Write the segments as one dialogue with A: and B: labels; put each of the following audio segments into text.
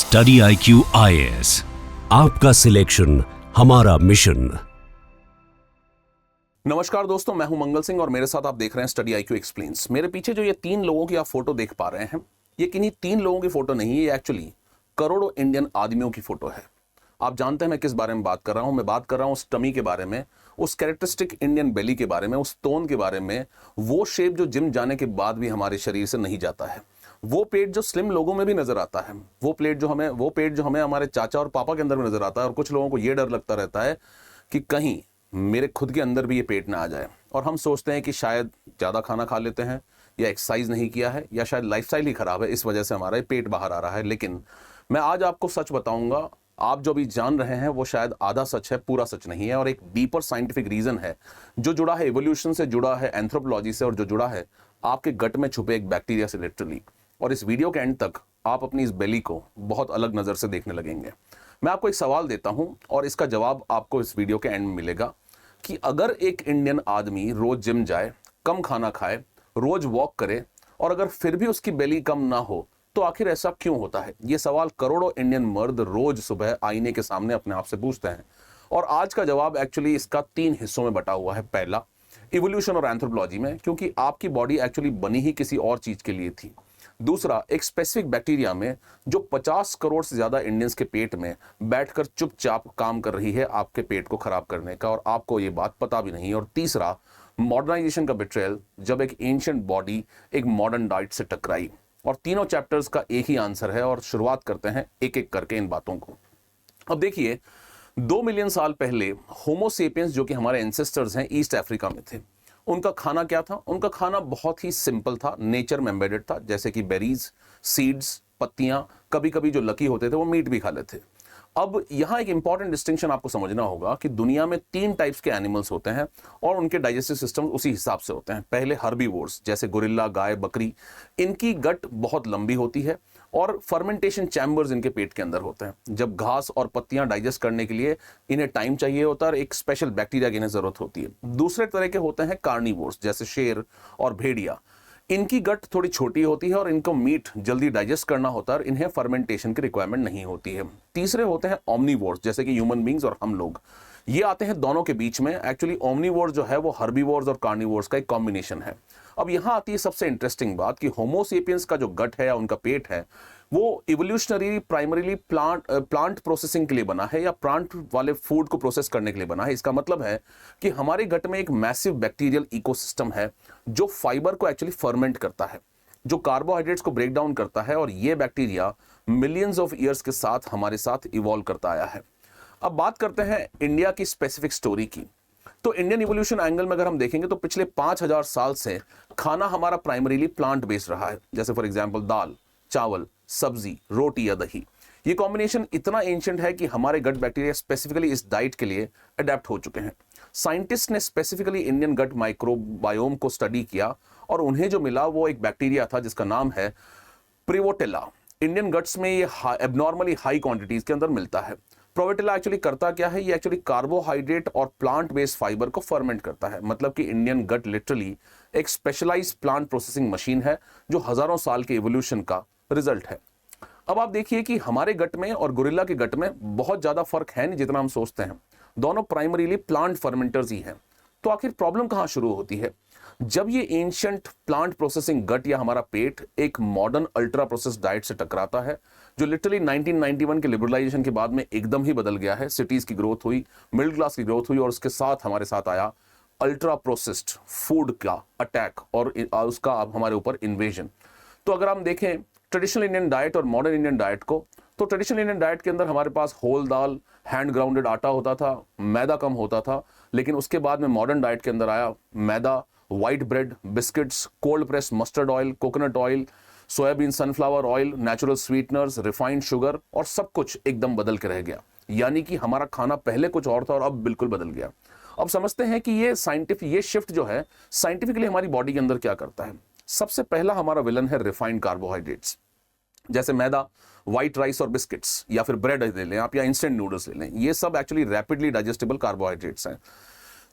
A: Study IQ IAS, आपका selection हमारा mission.
B: नमस्कार दोस्तों, मैं हूं मंगल सिंह और मेरे साथ आप देख रहे हैं स्टडी IQ एक्सप्लेन्स। मेरे पीछे जो ये तीन लोगों की आप फोटो देख पा रहे हैं, ये किन्हीं तीन लोगों की फोटो नहीं है, ये एक्चुअली करोड़ों इंडियन आदमियों की फोटो है। आप जानते हैं मैं किस बारे में बात कर रहा हूं। मैं बात कर रहा हूं उस टमी के बारे में, उस कैरेक्टरिस्टिक इंडियन बेली के बारे में, उस टोन के बारे में, वो शेप जो जिम जाने के बाद भी हमारे शरीर से नहीं जाता है, वो पेट जो स्लिम लोगों में भी नजर आता है, वो पेट जो हमें हमारे चाचा और पापा के अंदर भी नजर आता है। और कुछ लोगों को ये डर लगता रहता है कि कहीं मेरे खुद के अंदर भी ये पेट ना आ जाए, और हम सोचते हैं कि शायद ज़्यादा खाना खा लेते हैं, या एक्सरसाइज नहीं किया है, या शायद लाइफस्टाइल ही खराब है, इस वजह से हमारा ये पेट बाहर आ रहा है। लेकिन मैं आज आपको सच बताऊंगा, आप जो भी जान रहे हैं वो शायद आधा सच है, पूरा सच नहीं है। और एक डीपर साइंटिफिक रीजन है जो जुड़ा है इवोल्यूशन से, जुड़ा है एंथ्रोपोलॉजी से, और जो जुड़ा है आपके गट में छुपे एक बैक्टीरिया से लिटरली। और इस वीडियो के एंड तक आप अपनी इस बेली को बहुत अलग नज़र से देखने लगेंगे। मैं आपको एक सवाल देता हूं और इसका जवाब आपको इस वीडियो के एंड में मिलेगा कि अगर एक इंडियन आदमी रोज जिम जाए, कम खाना खाए, रोज वॉक करे, और अगर फिर भी उसकी बेली कम ना हो, तो आखिर ऐसा क्यों होता है? ये सवाल करोड़ों इंडियन मर्द रोज सुबह आईने के सामने अपने आप से पूछते हैं। और आज का जवाब एक्चुअली इसका तीन हिस्सों में बटा हुआ है। पहला, इवोल्यूशन और एंथ्रोपोलॉजी में, क्योंकि आपकी बॉडी एक्चुअली बनी ही किसी और चीज के लिए थी। दूसरा, एक स्पेसिफिक बैक्टीरिया में जो 50 करोड़ से ज्यादा इंडियंस के पेट में बैठकर चुपचाप काम कर रही है आपके पेट को खराब करने का, और आपको ये बात पता भी नहीं। और तीसरा, मॉडर्नाइजेशन का बिट्रेयल, जब एक एंशिएंट बॉडी एक मॉडर्न डाइट से टकराई। और तीनों चैप्टर्स का एक ही आंसर है, और शुरुआत करते हैं एक एक करके इन बातों को। अब देखिए, 2 मिलियन साल पहले होमो सेपियंस, जो कि हमारे एंसेस्टर्स हैं, ईस्ट अफ्रीका में थे। उनका खाना क्या था? उनका खाना बहुत ही सिंपल था, नेचर में एम्बेडेड था, जैसे कि बेरीज, सीड्स, पत्तियां, कभी कभी जो लकी होते थे वो मीट भी खा लेते थे। अब यहां एक इंपॉर्टेंट डिस्टिंक्शन आपको समझना होगा कि दुनिया में 3 टाइप्स के एनिमल्स होते हैं और उनके डाइजेस्टिव सिस्टम उसी हिसाब से होते हैं। पहले हर्बीवोर्स, जैसे गोरिल्ला, गाय, बकरी, इनकी गट बहुत लंबी होती है और फर्मेंटेशन चैम्बर्स इनके पेट के अंदर होते हैं। जब घास और पत्तियां डाइजेस्ट करने के लिए इन्हें टाइम चाहिए होता है और एक स्पेशल बैक्टीरिया की इन्हें जरूरत होती है। दूसरे तरह के होते हैं कार्निवोर्स, जैसे शेर और भेड़िया। इनकी गट थोड़ी छोटी होती है और इनको मीट जल्दी डाइजेस्ट करना होता है और इन्हें फर्मेंटेशन की रिक्वायरमेंट नहीं होती है। तीसरे होते हैं ओमनीवोर्स, जैसे कि ह्यूमन बींग्स और हम लोग। ये आते हैं दोनों के बीच में। एक्चुअली ओमनीवोर्स जो है वो हर्बीवोर्स और कार्निवोर्स का एक कॉम्बिनेशन है। अब यहां आती है सबसे इंटरेस्टिंग बात कि होमो सेपियंस का जो गट है या उनका पेट है, वो इवोल्यूशनरी प्राइमरीली प्लांट प्रोसेसिंग के लिए बना है, या प्लांट वाले फूड को प्रोसेस करने के लिए बना है। इसका मतलब है कि हमारे गट में एक मैसिव बैक्टीरियल इकोसिस्टम है जो फाइबर को एक्चुअली फर्मेंट करता है, जो कार्बोहाइड्रेट्स को ब्रेक डाउन करता है, और ये बैक्टीरिया मिलियंस ऑफ ईयर्स के साथ हमारे साथ इवॉल्व करता आया है। अब बात करते हैं इंडिया की स्पेसिफिक स्टोरी की। तो इंडियन इवोल्यूशन एंगल में अगर हम देखेंगे तो पिछले 5000 साल से खाना हमारा प्राइमरीली प्लांट बेस्ड रहा है, जैसे फॉर एग्जांपल दाल, चावल, सब्जी, रोटी या दही। ये कॉम्बिनेशन इतना एंशिएंट है कि हमारे गट बैक्टीरिया स्पेसिफिकली इस डाइट के लिए अडेप्ट हो चुके हैं। साइंटिस्ट ने स्पेसिफिकली इंडियन गट माइक्रोबायोम को स्टडी किया और उन्हें जो मिला वो एक बैक्टीरिया था जिसका नाम है प्रिवोटेला। इंडियन गट्स में ये एबनॉर्मली हाई क्वांटिटीज के अंदर मिलता है। प्रोवेटेला एक्चुअली करता क्या है? ये एक्चुअली कार्बोहाइड्रेट और प्लांट बेस्ड फाइबर को फर्मेंट करता है। मतलब कि इंडियन गट लिटरली एक स्पेशलाइज्ड प्लांट प्रोसेसिंग मशीन है जो हजारों साल के इवोल्यूशन का रिजल्ट है। अब आप देखिए कि हमारे गट में और गोरिल्ला के गट में बहुत ज्यादा फर्क है नहीं जितना हम सोचते हैं। दोनों प्राइमरीली प्लांट फर्मेंटर्स ही हैं। तो आखिर प्रॉब्लम कहां शुरू होती है? जब ये एंशिएंट प्लांट प्रोसेसिंग गट या हमारा पेट एक मॉडर्न अल्ट्रा प्रोसेस्ड डाइट से टकराता है, जो लिटरली 1991 के लिबरलाइजेशन के बाद में एकदम ही बदल गया है। सिटीज की ग्रोथ हुई, मिडिल क्लास की ग्रोथ हुई, और उसके साथ हमारे साथ आया अल्ट्रा प्रोसेस्ड फूड का अटैक और उसका अब हमारे ऊपर इन्वेजन। तो अगर हम देखें ट्रेडिशनल इंडियन डाइट और मॉडर्न इंडियन डाइट को, तो ट्रेडिशनल इंडियन डाइट के अंदर हमारे पास होल दाल, हैंड ग्राउंडेड आटा होता था, मैदा कम होता था। लेकिन उसके बाद में मॉडर्न डाइट के अंदर आया मैदा, white bread, biscuits, cold press mustard oil, coconut oil, soybean, sunflower oil, natural sweeteners, refined sugar, और सब कुछ एकदम बदल के रह गया। यानी कि हमारा खाना पहले कुछ और था और अब बिल्कुल बदल गया। अब समझते हैं कि ये शिफ्ट जो है साइंटिफिकली हमारी बॉडी के अंदर क्या करता है। सबसे पहला हमारा विलन है रिफाइंड कार्बोहाइड्रेट्स, जैसे मैदा, व्हाइट राइस और बिस्किट्स, या फिर ब्रेड ले लें आप, या इंस्टेंट नूडल्स ले लें। ये सब एक्चुअली रैपिडली डाइजेस्टेबल कार्बोहाइड्रेट्स हैं।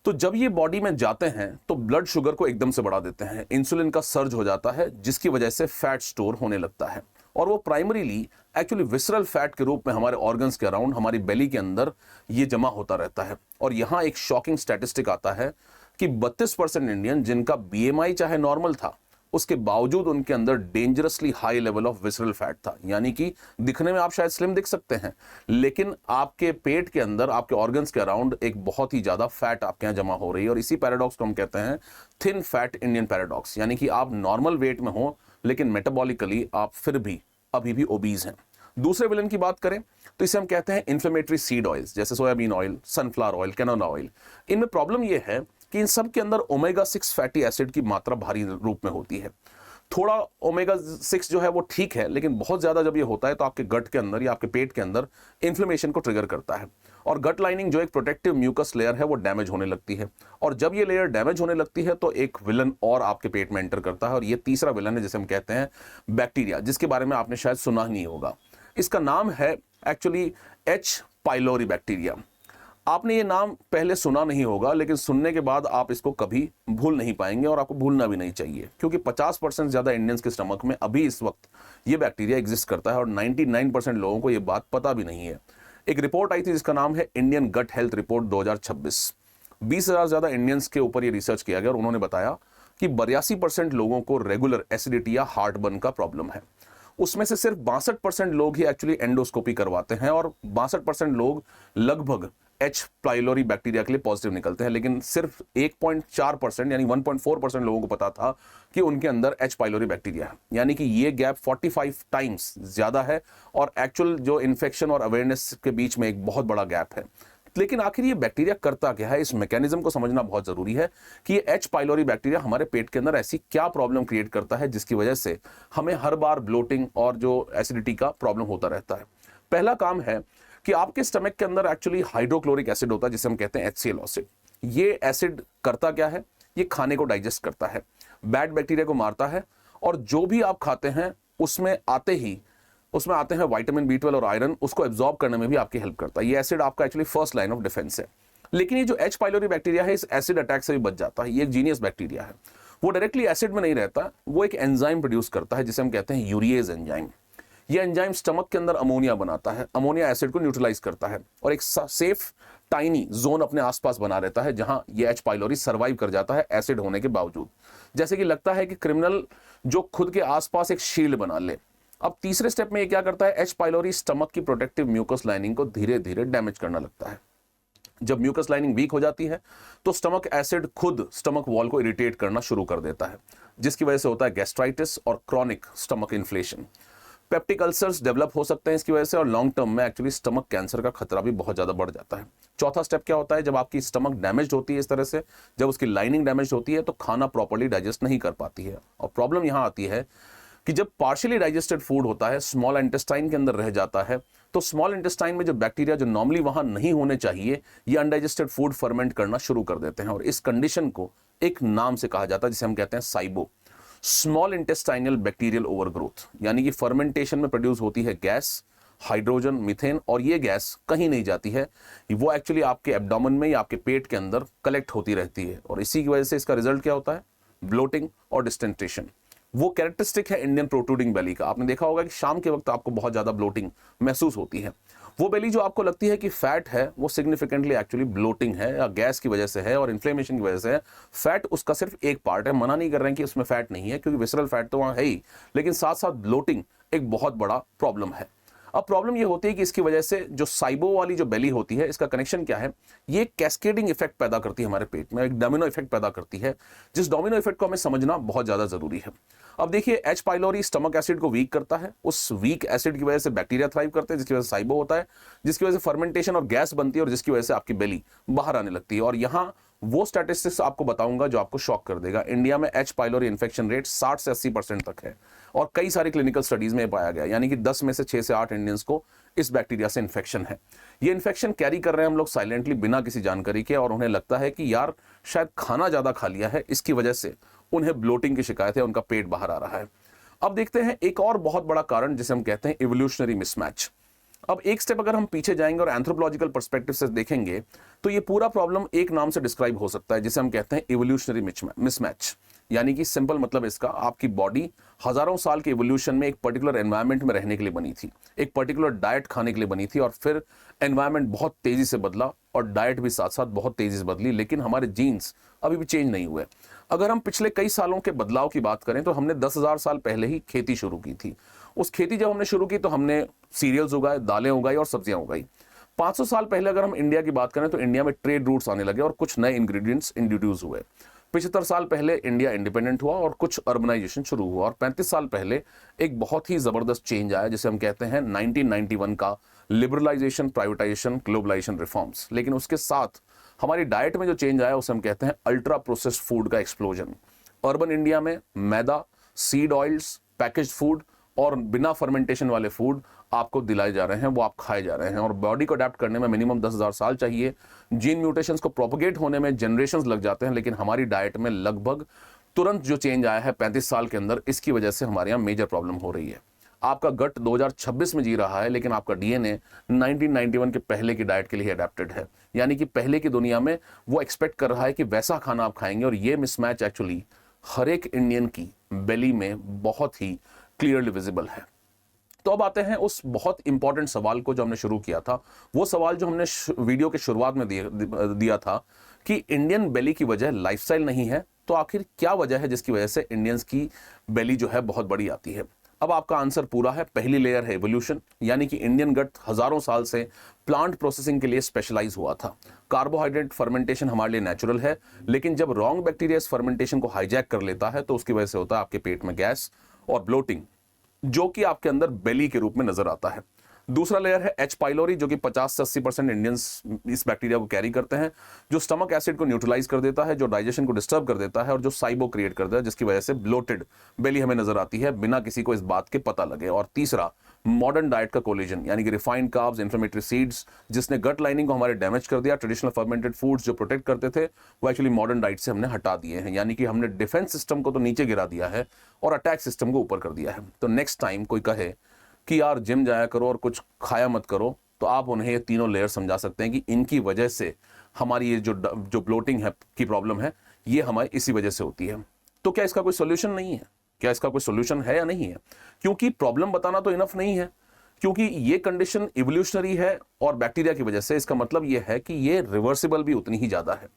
B: तो जब ये बॉडी में जाते हैं तो ब्लड शुगर को एकदम से बढ़ा देते हैं, इंसुलिन का सर्ज हो जाता है, जिसकी वजह से फैट स्टोर होने लगता है। और वो प्राइमरीली एक्चुअली विसरल फैट के रूप में हमारे ऑर्गन्स के अराउंड, हमारी बेली के अंदर ये जमा होता रहता है। और यहाँ एक शॉकिंग स्टैटिस्टिक आता है कि 32% इंडियन जिनका बीएमआई चाहे नॉर्मल था, उसके बावजूद उनके अंदर dangerously high level of visceral fat था। यानी कि दिखने में आप शायद स्लिम दिख सकते हैं, लेकिन आपके पेट के अंदर, आपके ऑर्गन्स के अराउंड एक बहुत ही ज्यादा फैट आपके यहाँ जमा हो रही है। और इसी पैराडॉक्स को हम कहते हैं थिन फैट इंडियन पैराडॉक्स। यानी कि आप नॉर्मल वेट में हो, लेकिन मेटाबॉलिकली आप फिर भी अभी भी ओबीज हैं। दूसरे विलन की बात करें तो इसे हम कहते हैं इन्फ्लेमेटरी सीड ऑयल्स, जैसे soybean oil, sunflower oil, canola oil. इनमें प्रॉब्लम यह है कि इन सब के अंदर ओमेगा 6 फैटी एसिड की मात्रा भारी रूप में होती है। थोड़ा ओमेगा 6 जो है वो ठीक है, लेकिन बहुत ज्यादा जब ये होता है तो आपके गट के अंदर या आपके पेट के अंदर इन्फ्लेमेशन को ट्रिगर करता है, और गट लाइनिंग जो एक प्रोटेक्टिव म्यूकस लेयर है वो डैमेज होने लगती है। और जब ये लेयर डैमेज होने लगती है तो एक विलन और आपके पेट में एंटर करता है, और ये तीसरा विलन है जिसे हम कहते हैं बैक्टीरिया, जिसके बारे में आपने शायद सुना ही नहीं होगा। इसका नाम है एक्चुअली एच पाइलोरी बैक्टीरिया। आपने ये नाम पहले सुना नहीं होगा, लेकिन सुनने के बाद आप इसको कभी भूल नहीं पाएंगे, और आपको भूलना भी नहीं चाहिए, क्योंकि 50% ज्यादा इंडियंस के स्टमक में अभी इस वक्त ये बैक्टीरिया एग्जिस्ट करता है, और 99% लोगों को ये बात पता भी नहीं है। एक रिपोर्ट आई थी जिसका नाम है इंडियन गट हेल्थ रिपोर्ट 2026। 20,000 ज्यादा इंडियंस के ऊपर ये रिसर्च किया गया, और उन्होंने बताया कि 82% लोगों को रेगुलर एसिडिटी या हार्ट बर्न का प्रॉब्लम है। उसमें से सिर्फ 62% लोग ही एक्चुअली एंडोस्कोपी करवाते हैं, और 62% लोग लगभग एच पाइलोरी बैक्टीरिया के लिए पॉजिटिव निकलते हैं। लेकिन सिर्फ 1.4% यानी 1.4% लोगों को पता था कि उनके अंदर एच पाइलोरी बैक्टीरिया है। यानी कि ये गैप 45 टाइम्स ज्यादा है, और एक्चुअल जो इन्फेक्शन और अवेयरनेस के बीच में एक बहुत बड़ा गैप है। लेकिन आखिर ये बैक्टीरिया करता क्या है, इस मैकेनिज्म को समझना बहुत जरूरी है कि ये एच पाइलोरी बैक्टीरिया हमारे पेट के अंदर ऐसी क्या प्रॉब्लम क्रिएट करता है जिसकी वजह से हमें हर बार ब्लोटिंग और जो एसिडिटी का प्रॉब्लम होता रहता है। पहला काम है कि आपके स्टमक के अंदर एक्चुअली हाइड्रोक्लोरिक एसिड होता है, जिसे हम कहते हैं HCl एसिड। ये एसिड करता क्या है, ये खाने को डाइजेस्ट करता है, बैड बैक्टीरिया को मारता है, और जो भी आप खाते हैं उसमें आते हैं विटामिन B12 और आयरन, उसको एब्जॉर्ब करने में भी आपकी हेल्प करता है। ये एसिड आपका actually first line of defence है। लेकिन ये जो एच पाइलोरी बैक्टीरिया है, इस एसिड अटैक से भी बच जाता है। ये एक जीनियस बैक्टीरिया है। वो डायरेक्टली एसिड में नहीं रहता, वो एक एंजाइम प्रोड्यूस करता है जिसे हम कहते हैं यूरिएज एंजाइम। ये एंजाइम स्टमक के अंदर अमोनिया बनाता है, अमोनिया एसिड को न्यूट्रलाइज करता है, और एक सेफ टाइनी जोन अपने आसपास बना रहता है जहां ये एच पाइलोरी सर्वाइव कर जाता है एसिड होने के बावजूद। जैसे कि लगता है कि क्रिमिनल जो खुद के आसपास एक शील्ड बना ले। अब तीसरे स्टेप में ये क्या करता है, एच पाइलोरी स्टमक की प्रोटेक्टिव म्यूकस लाइनिंग को धीरे धीरे डैमेज करना लगता है। जब म्यूकस लाइनिंग वीक हो जाती है तो स्टमक एसिड खुद स्टमक वॉल को इरिटेट करना शुरू कर देता है, जिसकी वजह से होता है गैस्ट्राइटिस और chronic stomach inflation. Peptic ulcers develop हो सकते हैं इसकी वजह से, और लॉन्ग टर्म में एक्चुअली स्टमक कैंसर का खतरा भी बहुत ज्यादा बढ़ जाता है। चौथा स्टेप क्या होता है, जब आपकी स्टमक डैमेज होती है इस तरह से, जब उसकी लाइनिंग डैमेज होती है तो खाना प्रॉपर्ली डाइजेस्ट नहीं कर पाती है। और प्रॉब्लम यहां आती है कि जब पार्शियली डाइजेस्टेड फूड होता है, स्मॉल इंटेस्टाइन के अंदर रह जाता है, तो स्मॉल इंटेस्टाइन में जो बैक्टीरिया जो नॉर्मली वहां नहीं होने चाहिए, ये अनडाइजेस्टेड फूड फर्मेंट करना शुरू कर देते हैं। और इस कंडीशन को एक नाम से कहा जाता है जिसे हम कहते हैं Saibo, small intestinal bacterial overgrowth. यानी कि फर्मेंटेशन में प्रोड्यूस होती है गैस, हाइड्रोजन, मीथेन, और ये गैस कहीं नहीं जाती है, वो एक्चुअली आपके एब्डोमेन में या आपके पेट के अंदर कलेक्ट होती रहती है। और इसी की वजह से इसका रिजल्ट क्या होता है, ब्लोटिंग और डिस्टेंटेशन। वो कैरेक्टरिस्टिक है इंडियन प्रोट्रूडिंग बेली का। आपने देखा होगा कि शाम के वक्त आपको बहुत ज्यादा ब्लोटिंग महसूस होती है। वो बेली जो आपको लगती है कि फैट है, वो सिग्निफिकेंटली एक्चुअली ब्लोटिंग है या गैस की वजह से है और इन्फ्लेमेशन की वजह से है। फैट उसका सिर्फ एक पार्ट है, मना नहीं कर रहे हैं कि उसमें फैट नहीं है, क्योंकि विसरल फैट तो वहां है ही, लेकिन साथ साथ ब्लोटिंग एक बहुत बड़ा प्रॉब्लम है। अब प्रॉब्लम ये होती है कि इसकी वजह से जो साइबो वाली जो बेली होती है, इसका कनेक्शन क्या है, ये कैस्केडिंग इफेक्ट पैदा करती है हमारे पेट में, एक डोमिनो इफेक्ट पैदा करती है, जिस डोमिनो इफेक्ट को हमें समझना बहुत ज्यादा जरूरी है। अब देखिए, एच पाइलोरी स्टमक एसिड को वीक करता है, उस वीक एसिड की वजह से बैक्टीरिया थ्राइव करते हैं, जिसकी वजह से साइबो होता है, जिसकी वजह से फर्मेंटेशन और गैस बनती है, और जिसकी वजह से आपकी बेली बाहर आने लगती है। और यहां वो स्टैटिस्टिक्स आपको बताऊंगा जो आपको शॉक कर देगा। इंडिया में एच पाइलोरी इन्फेक्शन रेट 60 से 80% तक है, और कई सारी क्लिनिकल स्टडीज में पाया गया, यानी कि 10 में से 6 से 8 इंडियंस को इस बैक्टीरिया से इन्फेक्शन है। ये इन्फेक्शन कैरी कर रहे हैं हम लोग साइलेंटली, बिना किसी जानकारी के, और उन्हें लगता है कि यार शायद खाना ज्यादा खा लिया है, इसकी वजह से उन्हें ब्लोटिंग की शिकायत है, उनका पेट बाहर आ रहा है। अब देखते हैं एक और बहुत बड़ा कारण जिसे हम कहते हैं इवोल्यूशनरी मिसमैच। अब एक स्टेप अगर हम पीछे जाएंगे और एंथ्रोपोलॉजिकल पर्सपेक्टिव से देखेंगे तो ये पूरा प्रॉब्लम एक नाम से डिस्क्राइब हो सकता है, जिसे हम कहते हैं इवोल्यूशनरी मिसमैच। यानी कि सिंपल मतलब इसका, आपकी बॉडी हजारों साल के इवोल्यूशन में एक पर्टिकुलर एनवायरनमेंट में रहने के लिए बनी थी, एक पर्टिकुलर डाइट खाने के लिए बनी थी, और फिर एनवायरनमेंट बहुत तेजी से बदला और डाइट भी साथ साथ बहुत तेजी से बदली, लेकिन हमारे जीन्स अभी भी चेंज नहीं हुए। अगर हम पिछले कई सालों के बदलाव की बात करें तो हमने 10,000 साल पहले ही खेती शुरू की थी। उस खेती जब हमने शुरू की तो हमने सीरियल्स उगाए, दालें उगाई और सब्जियां उगाई। 500 साल पहले अगर हम इंडिया की बात करें तो इंडिया में ट्रेड रूट्स आने लगे और कुछ नए इंग्रेडिएंट्स इंट्रोड्यूस हुए। 75 साल पहले इंडिया इंडिपेंडेंट हुआ और कुछ अर्बनाइजेशन शुरू हुआ, और 35 साल पहले एक बहुत ही जबरदस्त चेंज आया जिसे हम कहते हैं 1991 का लिबरलाइजेशन, प्राइवेटाइजेशन, ग्लोबलाइजेशन रिफॉर्म्स। लेकिन उसके साथ हमारी डाइट में जो चेंज आया उसे हम कहते हैं अल्ट्रा प्रोसेस्ड फूड का एक्सप्लोजन। अर्बन इंडिया में मैदा, सीड ऑयल्स, पैकेज्ड फूड और बिना फर्मेंटेशन वाले फूड आपको दिलाए जा रहे हैं, वो आप खाए जा रहे हैं, और बॉडी को अडेप्ट करने में मिनिमम 10,000 साल चाहिए। जीन म्यूटेशंस को प्रोपोगेट होने में जनरेशंस लग जाते हैं, लेकिन हमारी डाइट में लगभग तुरंत जो चेंज आया है 35 साल के अंदर, इसकी वजह से हमारे यहाँ मेजर प्रॉब्लम हो रही है। आपका गट 2026 में जी रहा है, लेकिन आपका डीएनए 1991 के पहले की डाइट के लिए अडेप्टेड है। यानी कि पहले की दुनिया में वो एक्सपेक्ट कर रहा है कि वैसा खाना आप खाएंगे, और ये मिसमैच एक्चुअली हर एक इंडियन की बेली में बहुत ही क्लियरली विजिबल है। तो अब आते हैं उस बहुत इंपॉर्टेंट सवाल को जो हमने शुरू किया था। वो सवाल जो हमने वीडियो के शुरुआत में दिया था कि इंडियन बेली की वजह लाइफस्टाइल नहीं है, तो आखिर क्या वजह है जिसकी वजह से इंडियंस की बेली जो है बहुत बड़ी आती है। अब आपका आंसर पूरा है। पहली लेयर है इवोल्यूशन, यानी कि इंडियन गट हजारों साल से प्लांट प्रोसेसिंग के लिए स्पेशलाइज हुआ था। कार्बोहाइड्रेट फर्मेंटेशन हमारे लिए नेचुरल है, लेकिन जब रॉन्ग बैक्टीरिया इस फर्मेंटेशन को हाईजैक कर लेता है तो उसकी वजह से होता है आपके पेट में गैस और ब्लोटिंग, जो कि आपके अंदर बेली के रूप में नजर आता है। दूसरा लेयर है एच पाइलोरी, जो कि 50 से 80% इंडियंस इस बैक्टीरिया को कैरी करते हैं, जो स्टमक एसिड को न्यूट्रलाइज कर देता है, जो डाइजेशन को डिस्टर्ब कर देता है और जो साइबो क्रिएट करता है, जिसकी वजह से ब्लोटेड बेली हमें नजर आती है बिना किसी को इस बात के पता लगे। और तीसरा मॉडर्न डाइट का कोलिजन, यानी कि रिफाइंड कार्ब्स, इन्फ्लेमेटरी सीड्स, जिसने गट लाइनिंग को हमारे डैमेज कर दिया। ट्रेडिशनल फर्मेंटेड फूड्स जो प्रोटेक्ट करते थे वो एक्चुअली मॉडर्न डाइट से हमने हटा दिए हैं, यानी कि हमने डिफेंस सिस्टम को तो नीचे गिरा दिया है और अटैक सिस्टम को ऊपर कर दिया है। तो नेक्स्ट टाइम कोई कहे कि यार जिम जाया करो और कुछ खाया मत करो, तो आप उन्हें ये तीनों लेयर समझा सकते हैं कि इनकी वजह से हमारी ये जो ब्लोटिंग है की प्रॉब्लम है, ये हमारी इसी वजह से होती है। तो क्या इसका कोई सोल्यूशन नहीं है? क्या इसका कोई सोल्यूशन है या नहीं है? क्योंकि प्रॉब्लम बताना तो इनफ नहीं है, क्योंकि ये कंडीशन इवोल्यूशनरी है और बैक्टीरिया की वजह से। इसका मतलब ये है कि ये रिवर्सिबल भी उतनी ही ज्यादा है।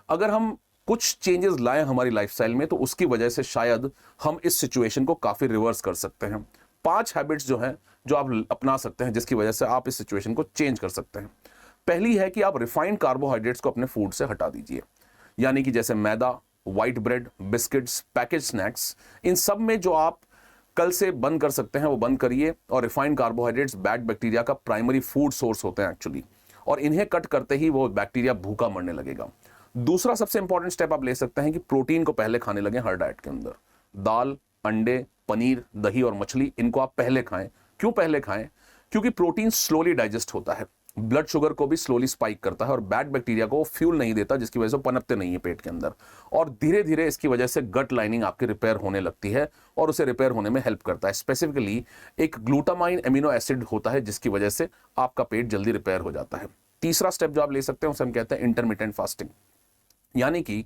B: अगर हम कुछ चेंजेस लाएं हमारी लाइफस्टाइल में तो उसकी वजह से शायद हम इस सिचुएशन को काफी रिवर्स कर सकते हैं। 5 हैबिट्स जो हैं जो आप अपना सकते हैं जिसकी वजह से आप इस सिचुएशन को चेंज कर सकते हैं। पहली है कि आप रिफाइंड कार्बोहाइड्रेट्स को अपने फूड से हटा दीजिए, यानी कि जैसे मैदा, white bread, biscuits, package snacks, इन सब में जो आप कल से बंद कर सकते हैं वो बंद करिए। और रिफाइंड कार्बोहाइड्रेट्स बैड बैक्टीरिया का प्राइमरी फूड सोर्स होते हैं एक्चुअली, और इन्हें कट करते ही वो बैक्टीरिया भूखा मरने लगेगा। दूसरा सबसे इंपॉर्टेंट स्टेप आप ले सकते हैं कि प्रोटीन को पहले खाने लगे हर डाइट के अंदर। दाल, अंडे, पनीर, दही और मछली, इनको आप पहले खाएं। क्यों पहले खाएं? क्योंकि प्रोटीन स्लोली डाइजेस्ट होता है, ब्लड शुगर को भी स्लोली स्पाइक करता है और बैड बैक्टीरिया को फ्यूल नहीं देता, जिसकी वजह से पनपते नहीं है पेट के अंदर, और धीरे धीरे इसकी वजह से गट लाइनिंग आपकी रिपेयर होने लगती है और उसे रिपेयर होने में हेल्प करता है। स्पेसिफिकली एक ग्लूटामाइन एमिनो एसिड होता है जिसकी वजह से आपका पेट जल्दी रिपेयर हो जाता है। तीसरा स्टेप जो आप ले सकते हैं उसे हम कहते हैं इंटरमिटेंट फास्टिंग, यानी कि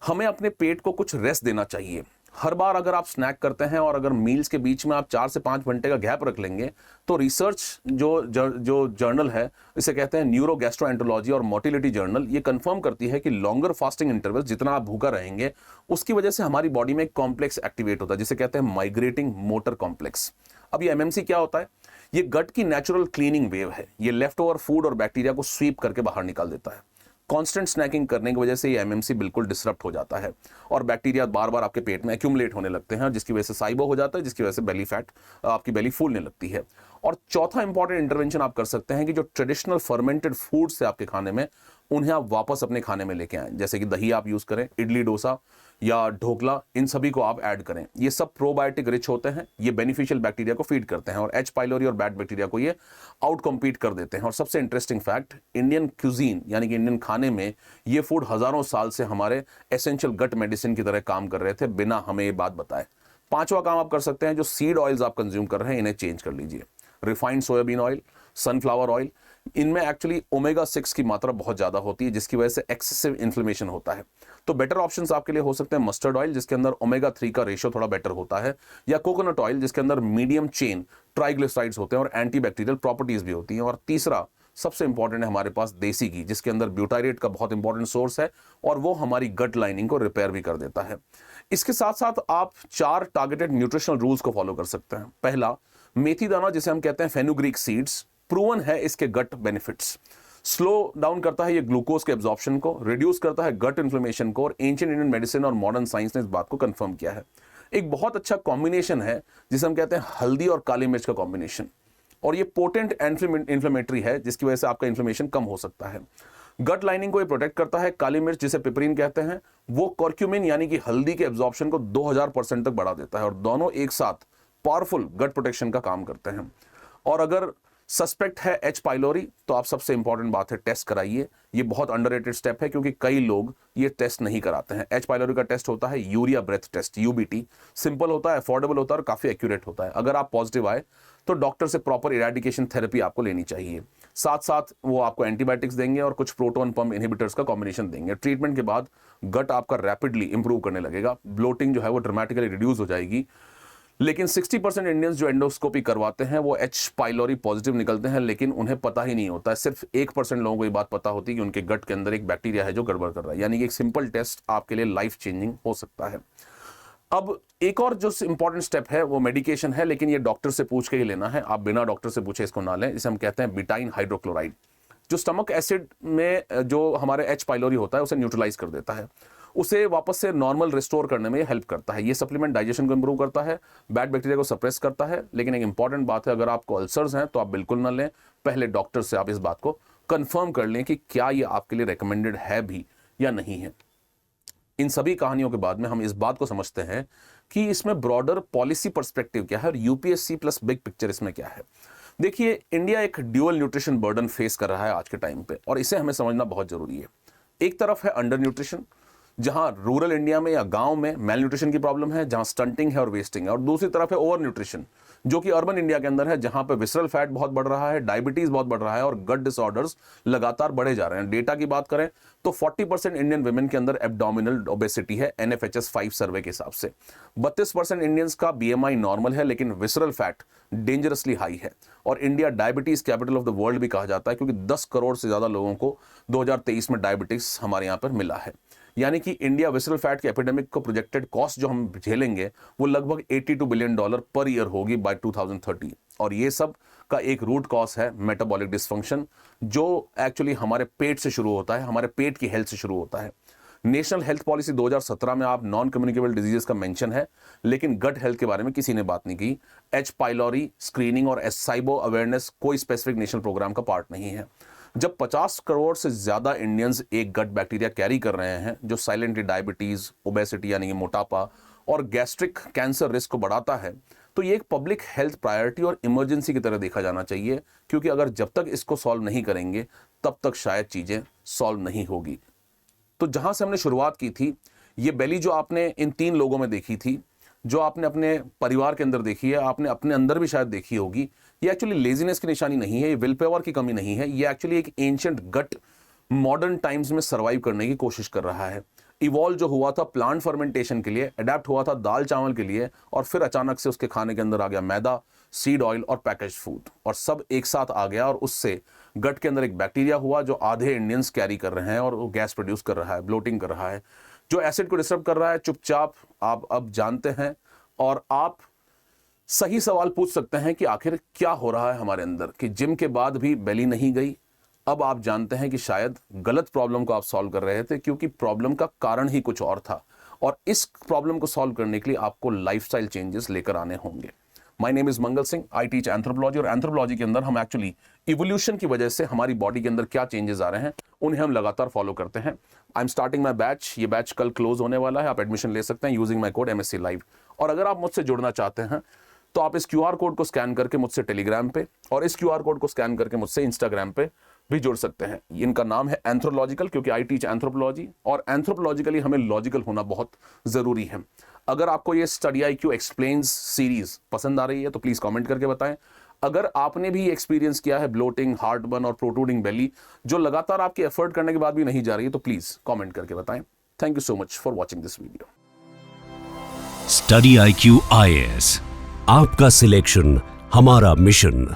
B: हमें अपने पेट को कुछ रेस्ट देना चाहिए। हर बार अगर आप स्नैक करते हैं और अगर मील्स के बीच में आप 4 से 5 घंटे का गैप रख लेंगे तो रिसर्च जो जर्नल है, इसे कहते हैं न्यूरो गैस्ट्रोएंटरोलॉजी और मोटिलिटी जर्नल, ये कंफर्म करती है कि लॉन्गर फास्टिंग इंटरवल, जितना आप भूखा रहेंगे उसकी वजह से हमारी बॉडी में एक कॉम्प्लेक्स एक्टिवेट होता है जिसे कहते हैं माइग्रेटिंग मोटर कॉम्प्लेक्स। अब ये एमएमसी क्या होता है? ये गट की नेचुरल क्लीनिंग वेव है। ये लेफ्ट ओवर फूड और बैक्टीरिया को स्वीप करके बाहर निकाल देता है। कांस्टेंट स्नैकिंग करने की वजह से ये एमएमसी बिल्कुल डिसरप्ट हो जाता है और बैक्टीरिया बार बार आपके पेट में एक्यूमुलेट होने लगते हैं, जिसकी वजह से साइबो हो जाता है, जिसकी वजह से बेली फैट, आपकी बेली फूलने लगती है। और चौथा इंपॉर्टेंट इंटरवेंशन आप कर सकते हैं कि जो ट्रेडिशनल फर्मेंटेड फूड से आपके खाने में, उन्हें आप वापस अपने खाने में लेके आएं। जैसे कि दही आप यूज करें, इडली डोसा या ढोकला, इन सभी को आप ऐड करें। ये सब प्रोबायोटिक रिच होते हैं, ये बेनिफिशियल बैक्टीरिया को फीड करते हैं और एच पाइलोरी और बैड बैक्टीरिया को ये आउट कॉम्पीट कर देते हैं। और सबसे इंटरेस्टिंग फैक्ट, इंडियन क्यूजीन यानी कि इंडियन खाने में ये फूड हजारों साल से हमारे एसेंशियल गट मेडिसिन की तरह काम कर रहे थे बिना हमें ये बात बताए। 5वां काम आप कर सकते हैं, जो सीड ऑयल्स आप कंज्यूम कर रहे हैं इन्हें चेंज कर लीजिए। Refined soybean oil, sunflower oil, इनमें एक्चुअली ओमेगा 6 की मात्रा बहुत ज़्यादा होती है, जिसकी वजह से एक्सेसिव इन्फ्लेमेशन होता है। तो बेटर ऑप्शंस आपके लिए हो सकते हैं मस्टर्ड ऑयल, जिसके अंदर ओमेगा 3 का रेशियो थोड़ा बेटर होता है, या कोकोनट ऑयल, जिसके अंदर मीडियम चेन ट्राइग्लिसराइड्स होते हैं और एंटीबैक्टीरियल प्रॉपर्टीज भी होती हैं। और तीसरा सबसे इंपॉर्टेंट है हमारे पास देसी घी, जिसके अंदर ब्यूटाइरेट का बहुत इंपॉर्टेंट सोर्स है और वो हमारी गट लाइनिंग को रिपेयर भी कर देता है। इसके साथ साथ आप 4 टारगेटेड न्यूट्रिशनल रूल्स को फॉलो कर सकते हैं। पहला, मेथी दाना जिसे हम कहते हैं फेनुग्रीक सीड्स, प्रूवन है इसके गट बेनिफिट्स। स्लो डाउन करता है ये ग्लूकोज के एब्जॉर्प्शन को, रिड्यूस करता है गट इन्फ्लेमेशन को, और एंशिएंट इंडियन मेडिसिन और मॉडर्न साइंस ने इस बात को कंफर्म किया है। एक बहुत अच्छा कॉम्बिनेशन है जिसे हम कहते हैं हल्दी और काली मिर्च का कॉम्बिनेशन, और ये पोटेंट इन्फ्लेमेटरी है, जिसकी वजह से आपका इन्फ्लेमेशन कम हो सकता है। गट लाइनिंग को ये प्रोटेक्ट करता है। काली मिर्च जिसे पिपरीन कहते हैं, वो कर्क्यूमिन यानी कि हल्दी के एब्जॉर्प्शन को 2000% तक बढ़ा देता है, और दोनों एक साथ पावरफुल गट प्रोटेक्शन का काम करते हैं। और अगर सस्पेक्ट है एच पाइलोरी, तो आप सबसे इंपॉर्टेंट बात है टेस्ट कराइए। ये बहुत अंडररेटेड स्टेप है, क्योंकि कई लोग ये टेस्ट नहीं कराते हैं। एच पाइलोरी का टेस्ट होता है urea breath test, UBT. Simple होता है, अफोर्डेबल होता है और काफी एक्यूरेट होता है। अगर आप पॉजिटिव आए तो डॉक्टर से प्रॉपर इरेडिकेशन थेरेपी आपको लेनी चाहिए। साथ साथ वो आपको एंटीबायोटिक्स देंगे और कुछ प्रोटोन पंप इनहिबिटर्स का कॉम्बिनेशन देंगे। ट्रीटमेंट के बाद गट आपका रैपिडली इंप्रूव करने लगेगा, ब्लोटिंग जो है वो ड्रामेटिकली रिड्यूस हो जाएगी। लेकिन 60% इंडियंस जो एंडोस्कोपी करवाते हैं वो एच पाइलोरी पॉजिटिव निकलते हैं, लेकिन उन्हें पता ही नहीं होता है। सिर्फ 1% लोगों को ये बात पता होती है कि उनके गट के अंदर एक बैक्टीरिया है जो गड़बड़ कर रहा है। यानी कि एक सिंपल टेस्ट आपके लिए लाइफ चेंजिंग हो सकता है। अब एक और जो इंपॉर्टेंट स्टेप है वो मेडिकेशन है, लेकिन ये डॉक्टर से पूछ के ही लेना है। आप बिना डॉक्टर से पूछे इसको ना लें। इसे हम कहते हैं बिटाइन हाइड्रोक्लोराइड, जो स्टमक एसिड में जो हमारे एच पाइलोरी होता है उसे न्यूट्रलाइज कर देता है, उसे वापस से नॉर्मल रिस्टोर करने में हेल्प करता है। ये सप्लीमेंट डाइजेशन को इंप्रूव करता है, बैड बैक्टीरिया को सप्रेस करता है। लेकिन एक इंपॉर्टेंट बात है, अगर आपको अल्सर्स हैं तो आप बिल्कुल ना लें। पहले डॉक्टर से आप इस बात को कंफर्म कर लें कि क्या ये आपके लिए रिकमेंडेड है भी या नहीं है। इन सभी कहानियों के बाद में हम इस बात को समझते हैं कि इसमें ब्रॉडर पॉलिसी पर्सपेक्टिव क्या है और यूपीएससी प्लस बिग पिक्चर इसमें क्या है। देखिए, इंडिया एक ड्यूअल न्यूट्रिशन बर्डन फेस कर रहा है आज के टाइम पे, और इसे हमें समझना बहुत जरूरी है। एक तरफ है अंडर न्यूट्रिशन, जहां रूरल इंडिया में या गांव में मेल न्यूट्रिशन की प्रॉब्लम है, जहां स्टंटिंग है और वेस्टिंग है। और दूसरी तरफ है ओवर न्यूट्रिशन, जो कि अर्बन इंडिया के अंदर है, जहां पे विसरल फैट बहुत बढ़ रहा है, डायबिटीज बहुत बढ़ रहा है और गट डिसऑर्डर्स लगातार बढ़े जा रहे हैं। डेटा की बात करें तो 40% इंडियन वुमेन के अंदर एब्डोमिनल ओबेसिटी है NFHS 5 सर्वे के हिसाब से। 32% इंडियंस का BMI नॉर्मल है, लेकिन विसरल फैट डेंजरसली हाई है। और India diabetes capital of the world भी कहा जाता है, क्योंकि 10 करोड़ से ज्यादा लोगों को 2023 में डायबिटीज हमारे यहाँ पर मिला है। यानी कि इंडिया विसरल फैट के एपिडेमिक को प्रोजेक्टेड कॉस्ट जो हम झेलेंगे वो लगभग $82 बिलियन पर ईयर होगी बाय 2030। और ये सब का एक रूट कॉज है मेटाबॉलिक डिसफंक्शन, जो एक्चुअली हमारे पेट से शुरू होता है, हमारे पेट की हेल्थ से शुरू होता है। नेशनल हेल्थ पॉलिसी 2017 में आप नॉन कम्युनिकेबल डिजीजेस का मेंशन है, लेकिन गट हेल्थ के बारे में किसी ने बात नहीं की। एच पाइलोरी स्क्रीनिंग और एसाइबो अवेयरनेस कोई स्पेसिफिक नेशनल प्रोग्राम का पार्ट नहीं है। जब 50 करोड़ से ज्यादा इंडियंस एक गट बैक्टीरिया कैरी कर रहे हैं, जो साइलेंटली डायबिटीज, ओबेसिटी यानी कि मोटापा और गैस्ट्रिक कैंसर रिस्क को बढ़ाता है, तो ये एक पब्लिक हेल्थ प्रायोरिटी और इमरजेंसी की तरह देखा जाना चाहिए। क्योंकि अगर जब तक इसको सॉल्व नहीं करेंगे तब तक शायद चीजें सॉल्व नहीं होगी। तो जहां से हमने शुरुआत की थी, ये बेली जो आपने इन 3 लोगों में देखी थी, जो आपने अपने परिवार के अंदर देखी है, आपने अपने अंदर भी शायद देखी होगी, ये एक्चुअली लेजीनेस की निशानी नहीं है, ये विल पावर की कमी नहीं है। ये एक्चुअली एक एंशिएंट गट मॉडर्न टाइम्स में सर्वाइव करने की कोशिश कर रहा है। इवॉल्व जो हुआ था प्लांट फर्मेंटेशन के लिए, अडेप्ट हुआ था दाल चावल के लिए, और फिर अचानक से उसके खाने के अंदर आ गया मैदा, सीड ऑयल और पैकेज फूड, और सब एक साथ आ गया। और उससे गट के अंदर एक बैक्टीरिया हुआ जो आधे इंडियंस कैरी कर रहे हैं, और वो गैस प्रोड्यूस कर रहा है, ब्लोटिंग कर रहा है, जो एसिड को डिस्टर्ब कर रहा है। चुपचाप आप अब जानते हैं, और आप सही सवाल पूछ सकते हैं कि आखिर क्या हो रहा है हमारे अंदर, कि जिम के बाद भी बेली नहीं गई। अब आप जानते हैं कि शायद गलत प्रॉब्लम को आप सॉल्व कर रहे थे, क्योंकि प्रॉब्लम का कारण ही कुछ और था, और इस प्रॉब्लम को सॉल्व करने के लिए आपको लाइफस्टाइल चेंजेस लेकर आने होंगे। My name is Mangal Singh, I teach anthropology, और एंथ्रोपोलॉजी के अंदर हम एक्चुअली इवोल्यूशन की वजह से हमारी बॉडी के अंदर क्या चेंजेस आ रहे हैं उन्हें हम लगातार फॉलो करते हैं। I am starting my batch, ये बैच कल क्लोज होने वाला है। आप एडमिशन ले सकते हैं using my code MSc Live। और अगर आप मुझसे जुड़ना चाहते हैं तो आप इस QR कोड को स्कैन करके मुझसे टेलीग्राम पे, और इस QR कोड को स्कैन करके मुझसे इंस्टाग्राम पे भी जुड़ सकते हैं। इनका नाम है एंथ्रोलॉजिकल, क्योंकि आई टीच एंथ्रोपोलॉजी, और एंथ्रोपोलॉजिकली हमें लॉजिकल होना बहुत जरूरी है। अगर आपको ये स्टडी IQ एक्सप्लेन्स सीरीज पसंद आ रही है तो प्लीज कमेंट करके बताएं। अगर आपने भी एक्सपीरियंस किया है ब्लोटिंग, हार्टबर्न और प्रोट्रूडिंग बेली जो लगातार आपके एफर्ट करने के बाद भी नहीं जा रही है, तो प्लीज कमेंट करके बताएं। Thank you so much for watching this video.
A: Study IQ IAS, आपका सिलेक्शन हमारा मिशन।